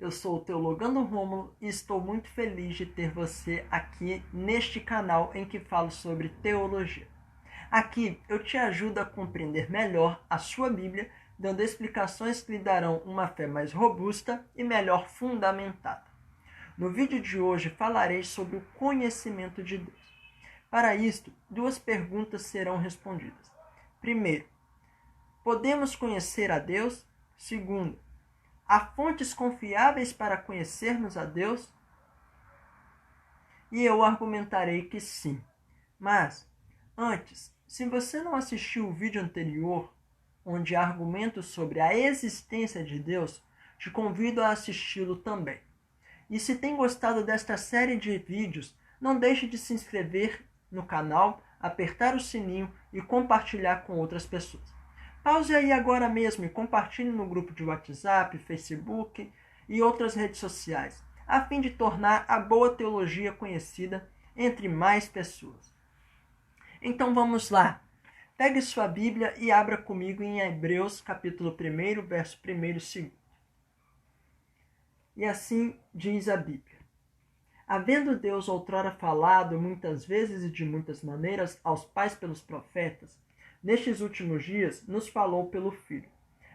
eu sou o Teologando Rômulo e estou muito feliz de ter você aqui neste canal em que falo sobre teologia. Aqui eu te ajudo a compreender melhor a sua Bíblia, dando explicações que lhe darão uma fé mais robusta e melhor fundamentada. No vídeo de hoje falarei sobre o conhecimento de Deus. Para isto, duas perguntas serão respondidas. Primeiro, podemos conhecer a Deus? Segundo, há fontes confiáveis para conhecermos a Deus? E eu argumentarei que sim. Mas, antes, se você não assistiu o vídeo anterior, onde argumento sobre a existência de Deus, te convido a assisti-lo também. E se tem gostado desta série de vídeos, não deixe de se inscrever no canal, apertar o sininho e compartilhar com outras pessoas. Pause aí agora mesmo e compartilhe no grupo de WhatsApp, Facebook e outras redes sociais, a fim de tornar a boa teologia conhecida entre mais pessoas. Então vamos lá. Pegue sua Bíblia e abra comigo em Hebreus capítulo 1, verso 1 e 2. E assim diz a Bíblia. Havendo Deus outrora falado muitas vezes e de muitas maneiras aos pais pelos profetas, nestes últimos dias nos falou pelo Filho,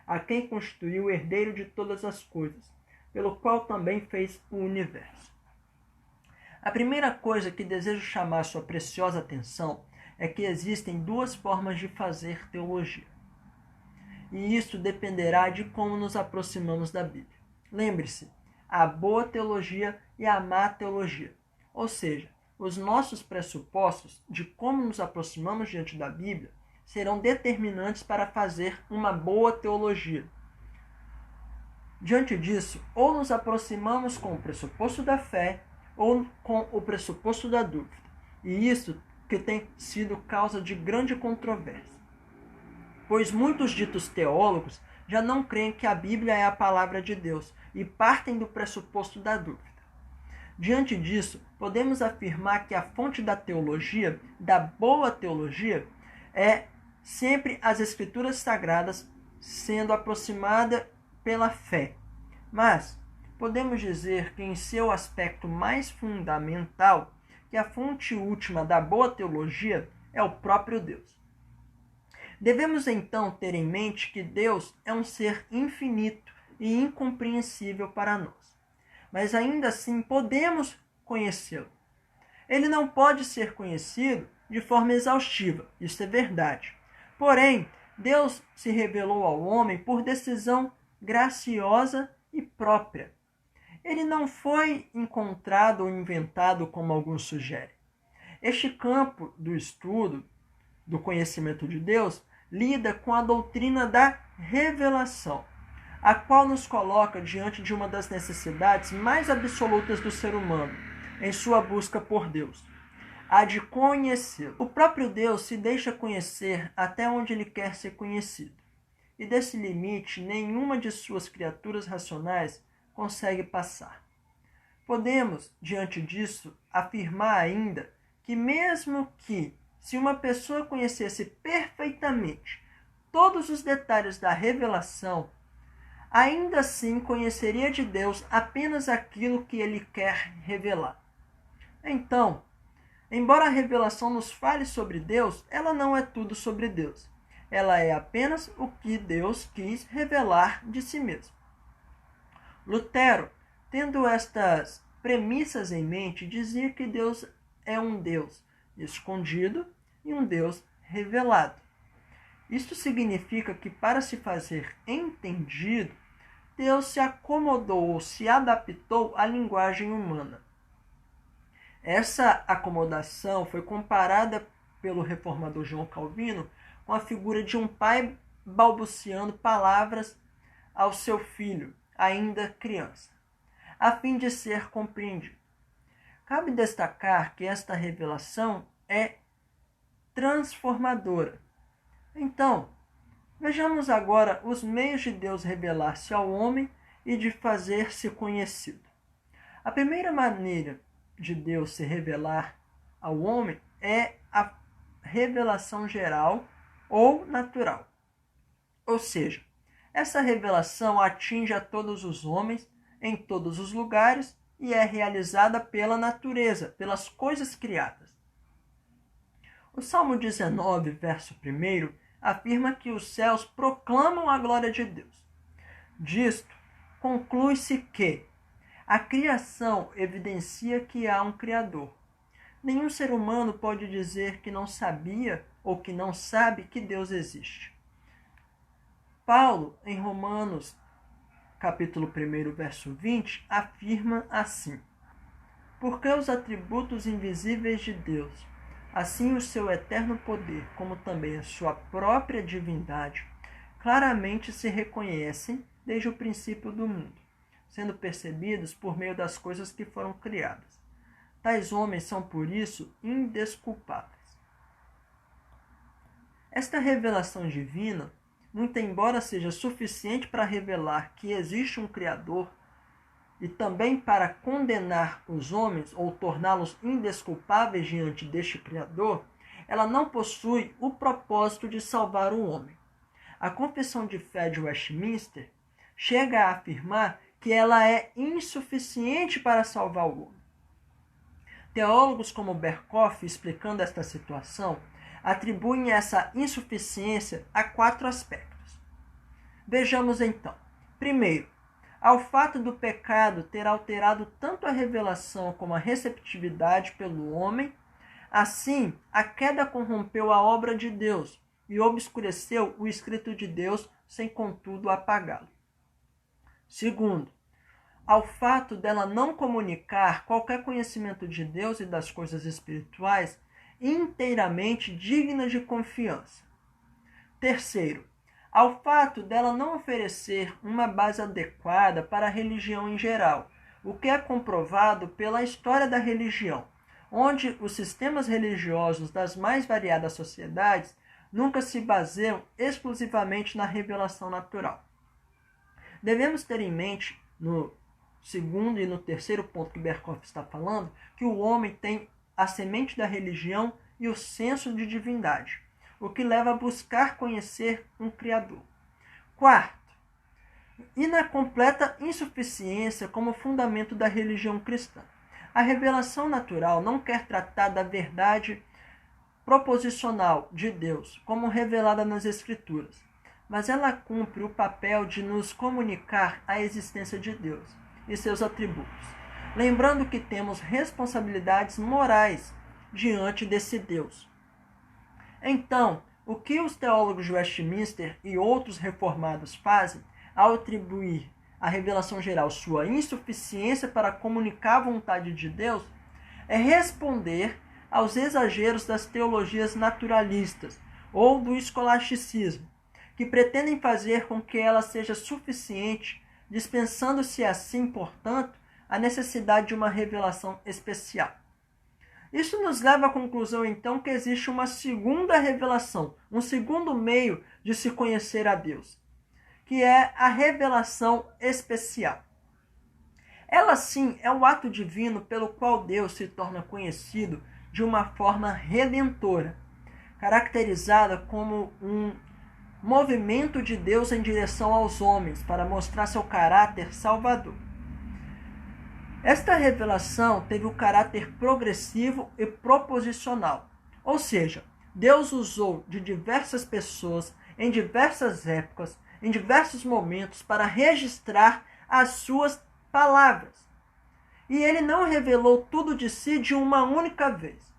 a quem constituiu o herdeiro de todas as coisas, pelo qual também fez o universo. A primeira coisa que desejo chamar sua preciosa atenção é que existem duas formas de fazer teologia. E isso dependerá de como nos aproximamos da Bíblia. Lembre-se, a boa teologia e a má teologia. Ou seja, os nossos pressupostos de como nos aproximamos diante da Bíblia serão determinantes para fazer uma boa teologia. Diante disso, ou nos aproximamos com o pressuposto da fé ou com o pressuposto da dúvida. E isso que tem sido causa de grande controvérsia. Pois muitos ditos teólogos já não creem que a Bíblia é a palavra de Deus e partem do pressuposto da dúvida. Diante disso, podemos afirmar que a fonte da teologia, da boa teologia, é sempre as Escrituras Sagradas sendo aproximada pela fé. Mas podemos dizer que em seu aspecto mais fundamental, que a fonte última da boa teologia é o próprio Deus. Devemos então ter em mente que Deus é um ser infinito e incompreensível para nós. Mas ainda assim podemos conhecê-lo. Ele não pode ser conhecido de forma exaustiva, isso é verdade. Porém, Deus se revelou ao homem por decisão graciosa e própria. Ele não foi encontrado ou inventado como alguns sugerem. Este campo do estudo, do conhecimento de Deus, lida com a doutrina da revelação, a qual nos coloca diante de uma das necessidades mais absolutas do ser humano, em sua busca por Deus, a de conhecê-lo. O próprio Deus se deixa conhecer até onde ele quer ser conhecido, e desse limite nenhuma de suas criaturas racionais consegue passar. Podemos, diante disso, afirmar ainda que mesmo que se uma pessoa conhecesse perfeitamente todos os detalhes da revelação, ainda assim conheceria de Deus apenas aquilo que ele quer revelar. Então, embora a revelação nos fale sobre Deus, ela não é tudo sobre Deus. Ela é apenas o que Deus quis revelar de si mesmo. Lutero, tendo estas premissas em mente, dizia que Deus é um Deus escondido e um Deus revelado. Isto significa que para se fazer entendido, Deus se acomodou ou se adaptou à linguagem humana. Essa acomodação foi comparada pelo reformador João Calvino com a figura de um pai balbuciando palavras ao seu filho, ainda criança, a fim de ser compreendido. Cabe destacar que esta revelação é transformadora. Então, vejamos agora os meios de Deus revelar-se ao homem e de fazer-se conhecido. A primeira maneira de Deus se revelar ao homem é a revelação geral ou natural. Ou seja, essa revelação atinge a todos os homens em todos os lugares e é realizada pela natureza, pelas coisas criadas. O Salmo 19, verso 1, afirma que os céus proclamam a glória de Deus. Disto, conclui-se que a criação evidencia que há um Criador. Nenhum ser humano pode dizer que não sabia ou que não sabe que Deus existe. Paulo, em Romanos, capítulo 1, verso 20, afirma assim: porque os atributos invisíveis de Deus, assim o seu eterno poder, como também a sua própria divindade, claramente se reconhecem desde o princípio do mundo, sendo percebidos por meio das coisas que foram criadas. Tais homens são, por isso, indesculpáveis. Esta revelação divina, muito embora seja suficiente para revelar que existe um Criador e também para condenar os homens ou torná-los indesculpáveis diante deste Criador, ela não possui o propósito de salvar o homem. A Confissão de Fé de Westminster chega a afirmar que ela é insuficiente para salvar o homem. Teólogos como Berkhof, explicando esta situação, atribuem essa insuficiência a 4 aspectos. Vejamos então. Primeiro, ao fato do pecado ter alterado tanto a revelação como a receptividade pelo homem, assim a queda corrompeu a obra de Deus e obscureceu o escrito de Deus, sem contudo apagá-lo. Segundo, ao fato dela não comunicar qualquer conhecimento de Deus e das coisas espirituais inteiramente dignas de confiança. Terceiro, ao fato dela não oferecer uma base adequada para a religião em geral, o que é comprovado pela história da religião, onde os sistemas religiosos das mais variadas sociedades nunca se baseiam exclusivamente na revelação natural. Devemos ter em mente, no segundo e no terceiro ponto que Berkhof está falando, que o homem tem a semente da religião e o senso de divindade, o que leva a buscar conhecer um Criador. Quarto, e na completa insuficiência como fundamento da religião cristã. A revelação natural não quer tratar da verdade proposicional de Deus, como revelada nas Escrituras, mas ela cumpre o papel de nos comunicar a existência de Deus e seus atributos, lembrando que temos responsabilidades morais diante desse Deus. Então, o que os teólogos de Westminster e outros reformados fazem ao atribuir à revelação geral sua insuficiência para comunicar a vontade de Deus é responder aos exageros das teologias naturalistas ou do escolasticismo, que pretendem fazer com que ela seja suficiente, dispensando-se assim, portanto, a necessidade de uma revelação especial. Isso nos leva à conclusão, então, que existe uma segunda revelação, um segundo meio de se conhecer a Deus, que é a revelação especial. Ela, sim, é o ato divino pelo qual Deus se torna conhecido de uma forma redentora, caracterizada como um movimento de Deus em direção aos homens para mostrar seu caráter salvador. Esta revelação teve o caráter progressivo e proposicional, ou seja, Deus usou de diversas pessoas, em diversas épocas, em diversos momentos, para registrar as suas palavras. E ele não revelou tudo de si de uma única vez.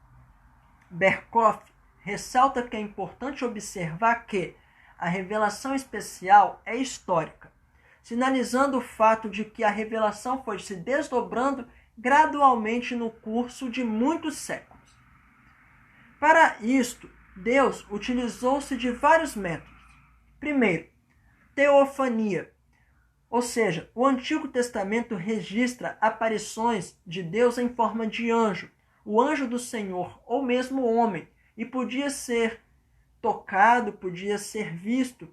Berkhof ressalta que é importante observar que a revelação especial é histórica, sinalizando o fato de que a revelação foi se desdobrando gradualmente no curso de muitos séculos. Para isto, Deus utilizou-se de vários métodos. Primeiro, teofania, ou seja, o Antigo Testamento registra aparições de Deus em forma de anjo, o anjo do Senhor, ou mesmo homem, e podia ser tocado, podia ser visto.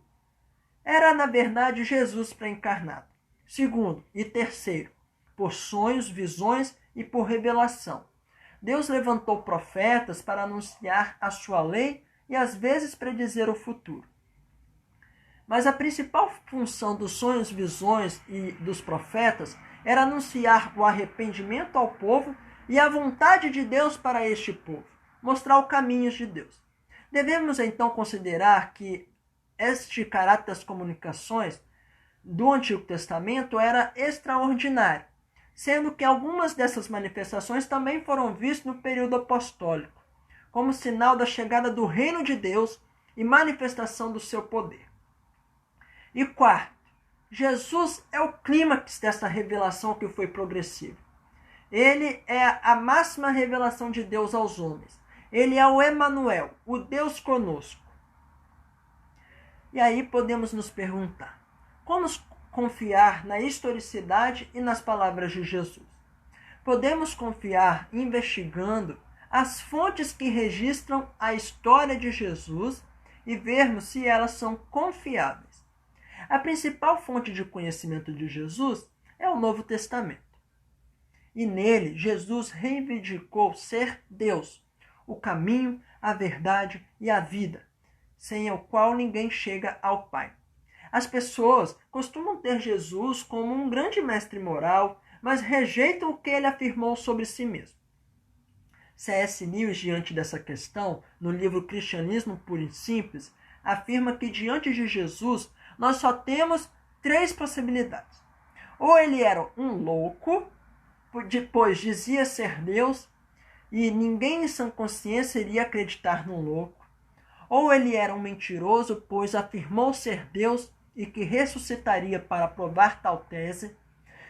Era, na verdade, Jesus pré-encarnado. Segundo e terceiro, por sonhos, visões e por revelação. Deus levantou profetas para anunciar a sua lei e às vezes predizer o futuro. Mas a principal função dos sonhos, visões e dos profetas era anunciar o arrependimento ao povo e a vontade de Deus para este povo, mostrar os caminhos de Deus. Devemos então considerar que este caráter das comunicações do Antigo Testamento era extraordinário, sendo que algumas dessas manifestações também foram vistas no período apostólico, como sinal da chegada do reino de Deus e manifestação do seu poder. E quarto, Jesus é o clímax dessa revelação que foi progressiva. Ele é a máxima revelação de Deus aos homens. Ele é o Emanuel, o Deus conosco. E aí podemos nos perguntar, como confiar na historicidade e nas palavras de Jesus? Podemos confiar investigando as fontes que registram a história de Jesus e vermos se elas são confiáveis. A principal fonte de conhecimento de Jesus é o Novo Testamento. E nele, Jesus reivindicou ser Deus, o caminho, a verdade e a vida, sem o qual ninguém chega ao Pai. As pessoas costumam ter Jesus como um grande mestre moral, mas rejeitam o que ele afirmou sobre si mesmo. C.S. Lewis, diante dessa questão, no livro Cristianismo Puro e Simples, afirma que diante de Jesus nós só temos 3 possibilidades. Ou ele era um louco, depois dizia ser Deus, e ninguém em sã consciência iria acreditar num louco. Ou ele era um mentiroso, pois afirmou ser Deus e que ressuscitaria para provar tal tese.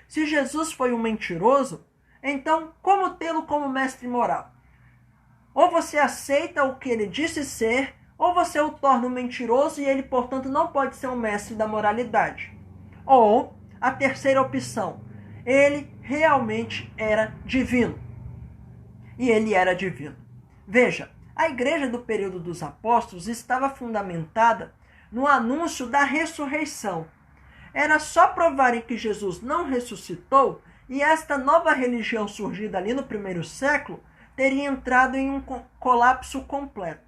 Se Jesus foi um mentiroso, então como tê-lo como mestre moral? Ou você aceita o que ele disse ser, ou você o torna um mentiroso e ele, portanto, não pode ser um mestre da moralidade. Ou, a terceira opção, ele realmente era divino. E ele era divino. Veja, a igreja do período dos apóstolos estava fundamentada no anúncio da ressurreição. Era só provarem que Jesus não ressuscitou e esta nova religião surgida ali no primeiro século teria entrado em um colapso completo.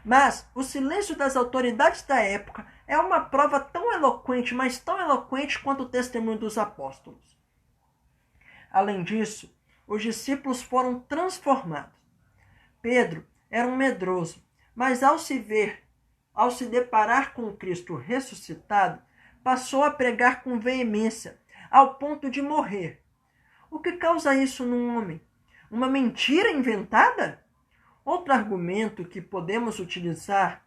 Mas o silêncio das autoridades da época é uma prova tão eloquente, mas tão eloquente quanto o testemunho dos apóstolos. Além disso, os discípulos foram transformados. Pedro era um medroso, mas ao se deparar com o Cristo ressuscitado, passou a pregar com veemência, ao ponto de morrer. O que causa isso num homem? Uma mentira inventada? Outro argumento que podemos utilizar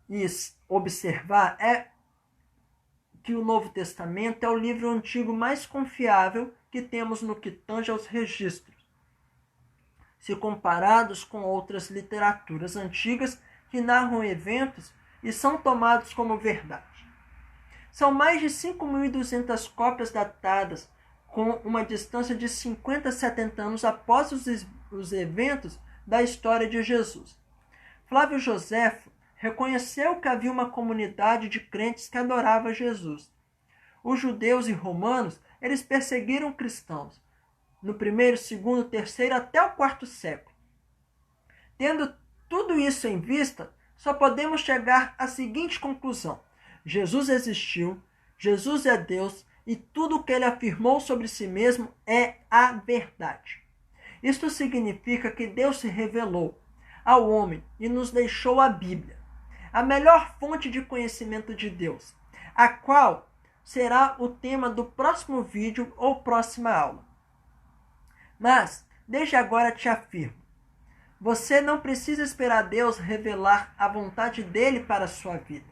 e observar é que o Novo Testamento é o livro antigo mais confiável que temos no que tange aos registros, se comparados com outras literaturas antigas que narram eventos e são tomados como verdade. São mais de 5.200 cópias datadas com uma distância de 50 a 70 anos após os eventos da história de Jesus. Flávio Joséfo reconheceu que havia uma comunidade de crentes que adorava Jesus. Os judeus e romanos, eles perseguiram cristãos no 1º, 2º, 3º até o 4º século. Tendo tudo isso em vista, só podemos chegar à seguinte conclusão: Jesus existiu, Jesus é Deus e tudo o que ele afirmou sobre si mesmo é a verdade. Isto significa que Deus se revelou ao homem e nos deixou a Bíblia, a melhor fonte de conhecimento de Deus, a qual será o tema do próximo vídeo ou próxima aula. Mas, desde agora te afirmo, você não precisa esperar Deus revelar a vontade dele para a sua vida.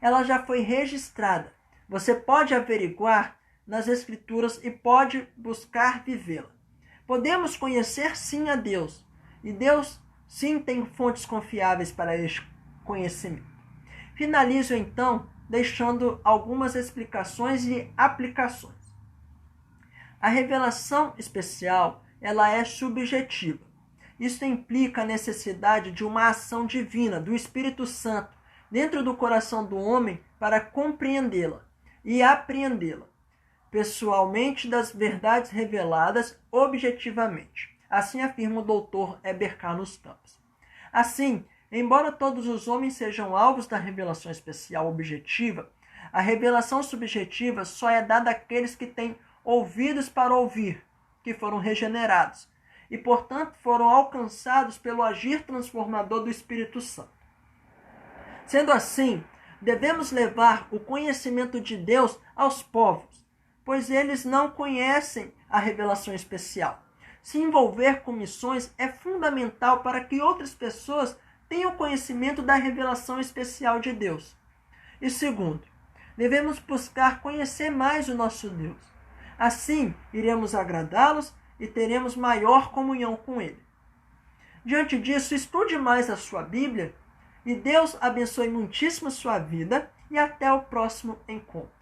Ela já foi registrada. Você pode averiguar nas Escrituras e pode buscar vivê-la. Podemos conhecer sim a Deus, e Deus sim tem fontes confiáveis para este conhecimento. Finalizo então deixando algumas explicações e aplicações. A revelação especial, ela é subjetiva. Isso implica a necessidade de uma ação divina, do Espírito Santo, dentro do coração do homem para compreendê-la e apreendê-la pessoalmente das verdades reveladas objetivamente. Assim afirma o doutor Heber Carlos Campos. Assim, embora todos os homens sejam alvos da revelação especial objetiva, a revelação subjetiva só é dada àqueles que têm ouvidos para ouvir, que foram regenerados, e, portanto, foram alcançados pelo agir transformador do Espírito Santo. Sendo assim, devemos levar o conhecimento de Deus aos povos, pois eles não conhecem a revelação especial. Se envolver com missões é fundamental para que outras pessoas tenham conhecimento da revelação especial de Deus. E segundo, devemos buscar conhecer mais o nosso Deus. Assim, iremos agradá-los e teremos maior comunhão com Ele. Diante disso, estude mais a sua Bíblia e Deus abençoe muitíssimo a sua vida e até o próximo encontro.